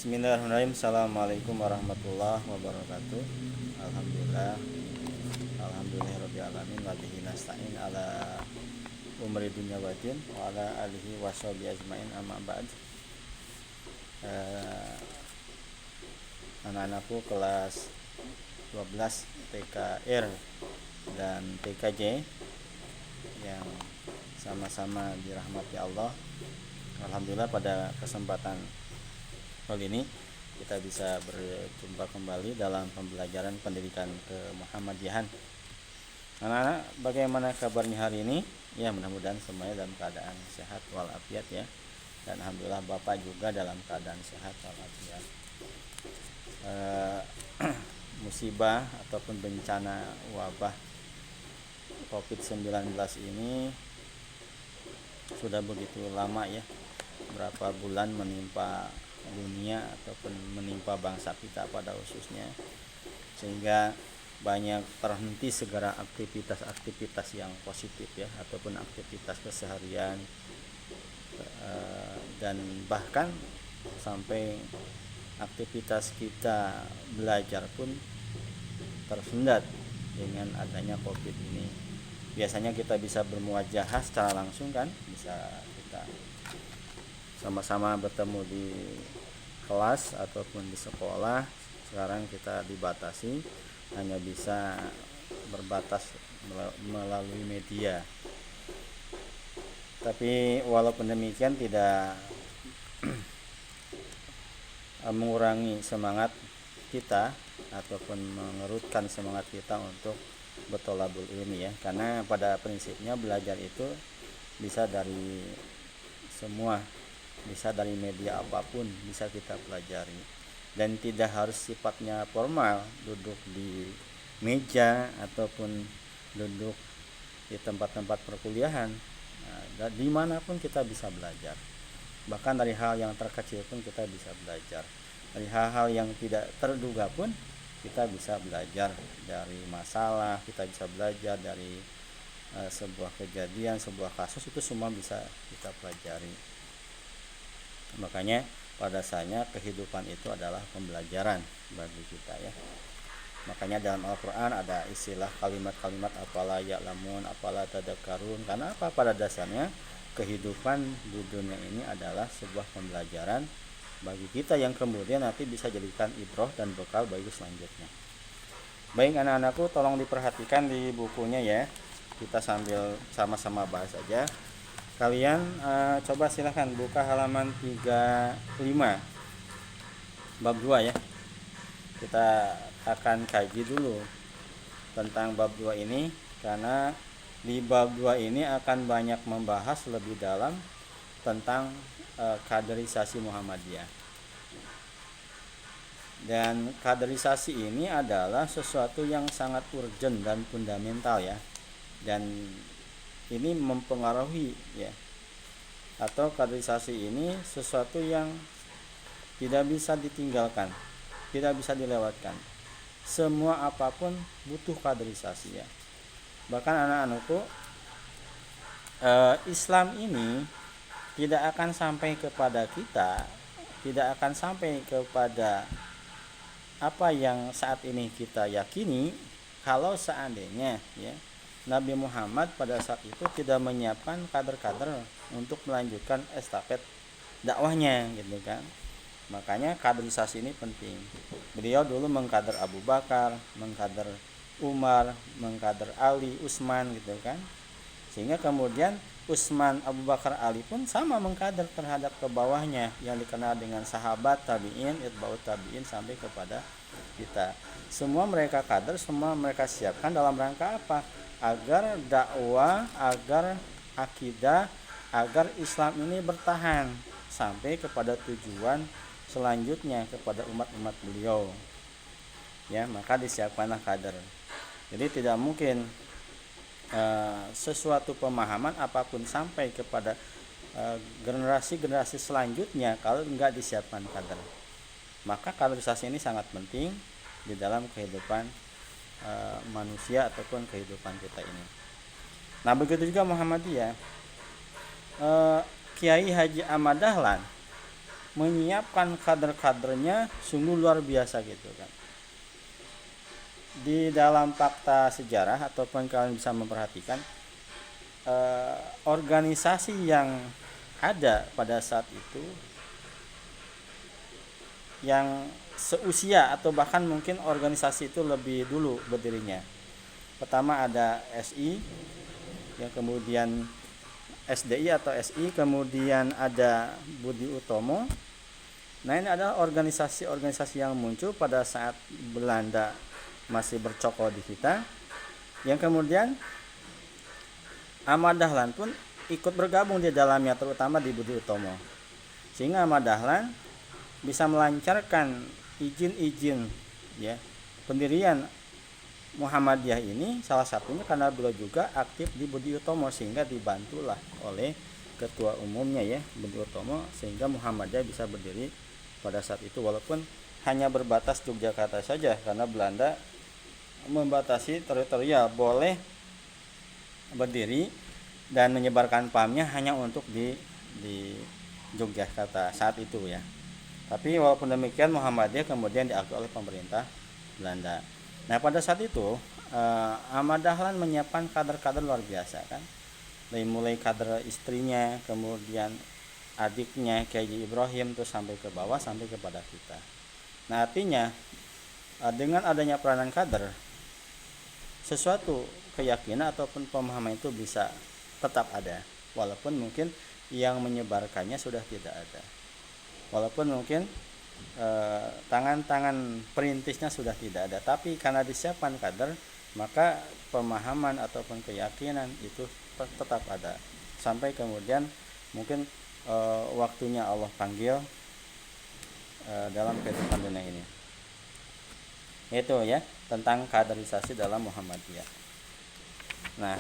Bismillahirrahmanirrahim. Assalamualaikum warahmatullahi wabarakatuh. Alhamdulillah. Alhamdulillahirabbil alamin wa bihi nasta'in ala umri dunya wa din wa ala alihi washabihi ajmain amma ba'd. Anak-anakku kelas 12 TKR dan TKJ yang sama-sama dirahmati Allah. Alhamdulillah pada kesempatan kali ini kita bisa berjumpa kembali dalam pembelajaran pendidikan kemuhammadiyahan. Anak-anak, bagaimana kabarnya hari ini? Ya, mudah-mudahan semuanya dalam keadaan sehat walafiat ya. Dan alhamdulillah Bapak juga dalam keadaan sehat walafiat. Musibah ataupun bencana wabah COVID-19 ini sudah begitu lama ya, berapa bulan menimpa dunia ataupun menimpa bangsa kita pada khususnya, sehingga banyak terhenti segala aktivitas-aktivitas yang positif ya, ataupun aktivitas keseharian, dan bahkan sampai aktivitas kita belajar pun tersendat dengan adanya COVID ini. Biasanya kita bisa bermuajahah secara langsung kan, bisa kita sama-sama bertemu di kelas ataupun di sekolah. Sekarang kita dibatasi, hanya bisa berbatas melalui media. Tapi walaupun demikian tidak mengurangi semangat kita ataupun mengerutkan semangat kita untuk bertolabul ilmi ya, karena pada prinsipnya belajar itu bisa dari semua, bisa dari media apapun bisa kita pelajari, dan tidak harus sifatnya formal, duduk di meja ataupun duduk di tempat-tempat perkuliahan. Dimanapun kita bisa belajar, bahkan dari hal yang terkecil pun kita bisa belajar, dari hal-hal yang tidak terduga pun kita bisa belajar, dari masalah kita bisa belajar, dari sebuah kejadian, sebuah kasus, itu semua bisa kita pelajari. Makanya pada dasarnya kehidupan itu adalah pembelajaran bagi kita ya. Makanya dalam Al-Quran ada istilah kalimat-kalimat apala ya'lamun, apala tadakkarun. Karena apa? Pada dasarnya kehidupan di dunia ini adalah sebuah pembelajaran bagi kita yang kemudian nanti bisa jadikan ibroh dan bekal bagi selanjutnya. Baik anak-anakku, tolong diperhatikan di bukunya ya. Kita sambil sama-sama bahas aja. Kalian coba silahkan buka halaman 35 bab 2 ya. Kita akan kaji dulu tentang bab 2 ini, karena di bab 2 ini akan banyak membahas lebih dalam tentang kaderisasi Muhammadiyah. Dan kaderisasi ini adalah sesuatu yang sangat urgent dan fundamental ya. Dan ini mempengaruhi ya, atau kaderisasi ini sesuatu yang tidak bisa ditinggalkan, tidak bisa dilewatkan. Semua apapun butuh kaderisasi ya. Bahkan anak-anakku, Islam ini tidak akan sampai kepada kita, tidak akan sampai kepada apa yang saat ini kita yakini kalau seandainya ya Nabi Muhammad pada saat itu tidak menyiapkan kader-kader untuk melanjutkan estafet dakwahnya gitu kan. Makanya kaderisasi ini penting. Beliau dulu mengkader Abu Bakar, mengkader Umar, mengkader Ali, Utsman gitu kan. Sehingga kemudian Utsman, Abu Bakar, Ali pun sama mengkader terhadap ke bawahnya yang dikenal dengan sahabat, tabi'in, itba'ut tabi'in sampai kepada kita. Semua mereka kader, semua mereka siapkan dalam rangka apa? Agar dakwah, agar akidah, agar Islam ini bertahan sampai kepada tujuan selanjutnya kepada umat-umat beliau. Ya, maka disiapkanlah kader. Jadi tidak mungkin sesuatu pemahaman apapun sampai kepada generasi-generasi selanjutnya kalau enggak disiapkan kader. Maka kaderisasi ini sangat penting di dalam kehidupan manusia ataupun kehidupan kita ini. Nah, begitu juga Muhammadiyah. Kiai Haji Ahmad Dahlan menyiapkan kader-kadernya sungguh luar biasa gitu kan. Di dalam fakta sejarah ataupun kalian bisa memperhatikan organisasi yang ada pada saat itu yang seusia atau bahkan mungkin organisasi itu lebih dulu berdirinya. Pertama ada SI, yang kemudian SDI atau SI, kemudian ada Budi Utomo. Nah, ini adalah organisasi-organisasi yang muncul pada saat Belanda masih bercokol di kita. Yang kemudian Ahmad Dahlan pun ikut bergabung di dalamnya, terutama di Budi Utomo. Sehingga Ahmad Dahlan bisa melancarkan izin-izin ya pendirian Muhammadiyah ini, salah satunya karena beliau juga aktif di Budi Utomo, sehingga dibantulah oleh ketua umumnya ya Budi Utomo, sehingga Muhammadiyah bisa berdiri pada saat itu, walaupun hanya berbatas Yogyakarta saja karena Belanda membatasi teritorial, boleh berdiri dan menyebarkan pahamnya hanya untuk di Yogyakarta saat itu ya. Tapi walaupun demikian Muhammadiyah kemudian diakui oleh pemerintah Belanda. Nah, pada saat itu Ahmad Dahlan menyiapkan kader-kader luar biasa kan. Dari mulai kader istrinya, kemudian adiknya Kiai Ibrahim, terus sampai ke bawah sampai kepada kita. Nah, artinya dengan adanya peranan kader, sesuatu keyakinan ataupun pemahaman itu bisa tetap ada, walaupun mungkin yang menyebarkannya sudah tidak ada. Walaupun mungkin tangan-tangan perintisnya sudah tidak ada, tapi karena disiapkan kader, maka pemahaman ataupun keyakinan itu tetap ada sampai kemudian mungkin waktunya Allah panggil dalam kehidupan dunia ini. Itu ya tentang kaderisasi dalam Muhammadiyah. Nah,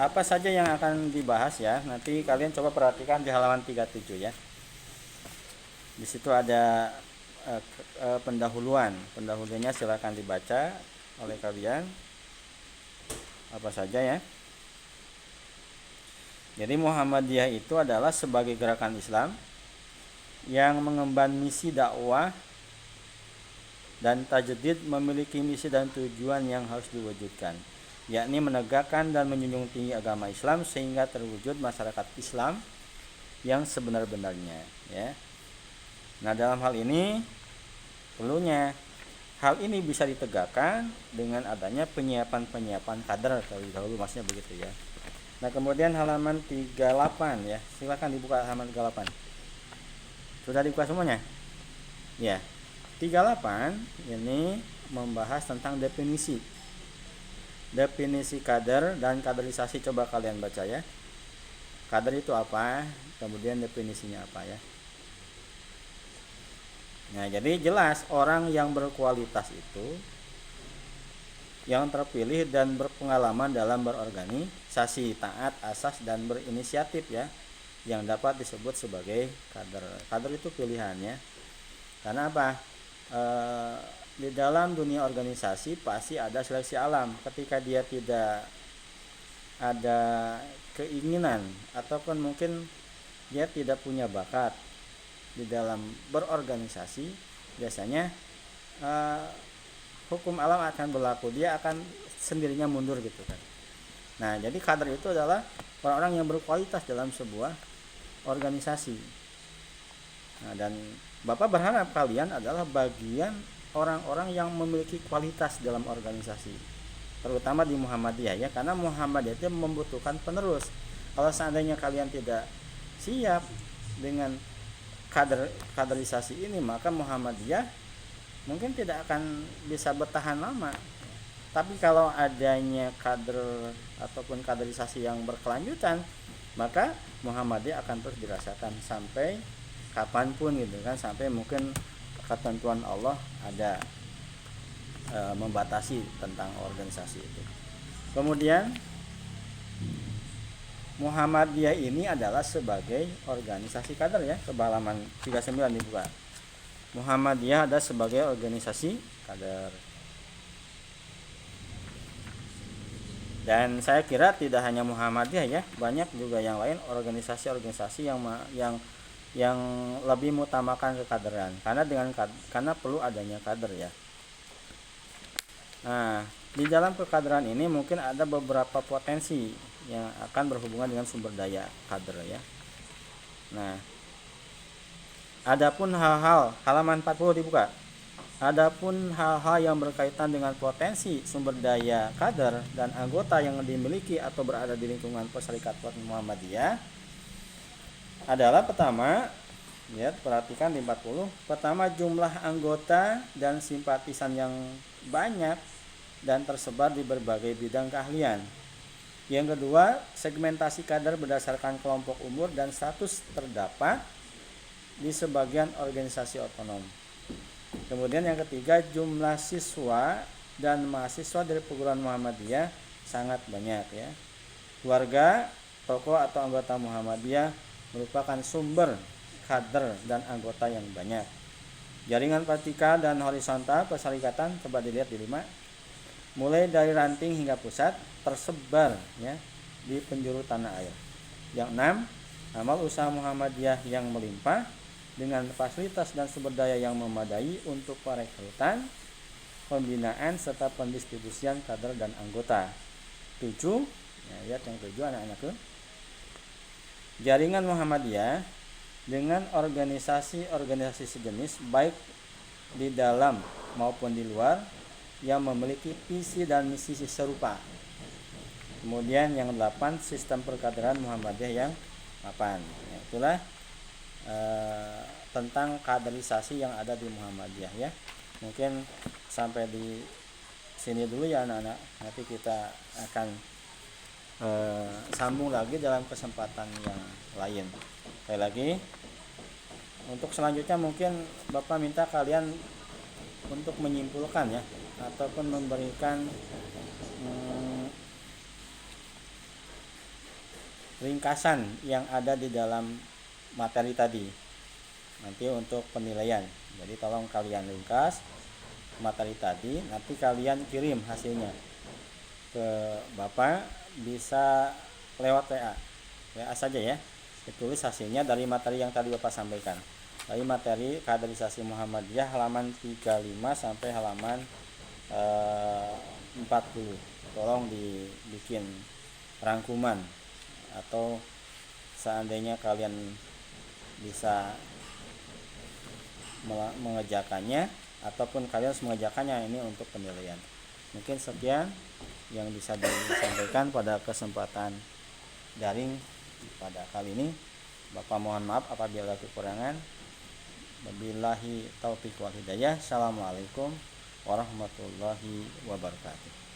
apa saja yang akan dibahas ya, nanti kalian coba perhatikan di halaman 37 ya. Di situ ada pendahuluannya, silakan dibaca oleh kalian apa saja ya. Jadi Muhammadiyah itu adalah sebagai gerakan Islam yang mengemban misi dakwah dan tajdid, memiliki misi dan tujuan yang harus diwujudkan, yakni menegakkan dan menjunjung tinggi agama Islam sehingga terwujud masyarakat Islam yang sebenar-benarnya ya. Nah, dalam hal ini perlunya hal ini bisa ditegakkan dengan adanya penyiapan kader terlebih dahulu, maksudnya begitu ya. Nah, kemudian halaman 38 ya. Silakan dibuka halaman 38. Sudah dibuka semuanya? Ya. 38 ini membahas tentang definisi kader dan kaderisasi. Coba kalian baca ya. Kader itu apa? Kemudian definisinya apa ya? Nah, jadi jelas orang yang berkualitas itu yang terpilih dan berpengalaman dalam berorganisasi, taat, asas dan berinisiatif ya, yang dapat disebut sebagai kader. Kader itu pilihannya. Karena apa? Di dalam dunia organisasi pasti ada seleksi alam. Ketika dia tidak ada keinginan ataupun mungkin dia tidak punya bakat di dalam berorganisasi, biasanya hukum alam akan berlaku, dia akan sendirinya mundur gitu kan. Nah, jadi kader itu adalah orang-orang yang berkualitas dalam sebuah organisasi. Nah, dan Bapak berharap kalian adalah bagian orang-orang yang memiliki kualitas dalam organisasi, terutama di Muhammadiyah ya, karena Muhammadiyah itu membutuhkan penerus. Kalau seandainya kalian tidak siap dengan kaderisasi ini, maka Muhammadiyah mungkin tidak akan bisa bertahan lama. Tapi kalau adanya kader ataupun kaderisasi yang berkelanjutan, maka Muhammadiyah akan terus dirasakan sampai kapanpun gitu kan, sampai mungkin ketentuan Allah ada membatasi tentang organisasi itu. Kemudian Muhammadiyah ini adalah sebagai organisasi kader ya. Coba halaman 39 dibuka. Muhammadiyah ada sebagai organisasi kader. Dan saya kira tidak hanya Muhammadiyah ya, banyak juga yang lain organisasi-organisasi yang lebih mengutamakan kekaderan, karena perlu adanya kader ya. Nah, di dalam kekaderan ini mungkin ada beberapa potensi yang akan berhubungan dengan sumber daya kader ya. Nah, adapun halaman 40 dibuka. Adapun hal-hal yang berkaitan dengan potensi sumber daya kader dan anggota yang dimiliki atau berada di lingkungan Perserikatan Muhammadiyah adalah pertama, lihat perhatikan di 40. Pertama, jumlah anggota dan simpatisan yang banyak dan tersebar di berbagai bidang keahlian. Yang kedua, segmentasi kader berdasarkan kelompok umur dan status terdapat di sebagian organisasi otonom. Kemudian yang ketiga, jumlah siswa dan mahasiswa dari perguruan Muhammadiyah sangat banyak ya. Keluarga, tokoh atau anggota Muhammadiyah merupakan sumber kader dan anggota yang banyak. Jaringan vertikal dan horizontal perserikatan coba dilihat di 5. Mulai dari ranting hingga pusat tersebar ya di penjuru tanah air. Yang 6, amal usaha Muhammadiyah yang melimpah dengan fasilitas dan sumber daya yang memadai untuk perekrutan, pembinaan serta pendistribusian kader dan anggota. 7, ya, lihat yang 7 anak-anakku. Jaringan Muhammadiyah dengan organisasi-organisasi sejenis baik di dalam maupun di luar yang memiliki visi dan misi serupa. Kemudian yang 8, sistem perkaderan Muhammadiyah yang 8. Ya, itulah tentang kaderisasi yang ada di Muhammadiyah ya. Mungkin sampai di sini dulu ya anak-anak. Nanti kita akan sambung lagi dalam kesempatan yang lain. Sekali lagi, untuk selanjutnya mungkin Bapak minta kalian untuk menyimpulkan ya, ataupun memberikan ringkasan yang ada di dalam materi tadi nanti untuk penilaian. Jadi tolong kalian ringkas materi tadi, nanti kalian kirim hasilnya ke Bapak, bisa lewat WA saja ya. Ditulis hasilnya dari materi yang tadi Bapak sampaikan, dari materi kaderisasi Muhammadiyah halaman 35 sampai halaman 40. Tolong dibikin rangkuman, atau seandainya kalian bisa mengerjakannya ataupun kalian harus mengerjakannya, ini untuk penilaian. Mungkin sekian yang bisa disampaikan pada kesempatan daring pada kali ini. Bapak mohon maaf apabila ada kekurangan. Wabillahi taufiq wal hidayah. Assalamualaikum warahmatullahi wabarakatuh.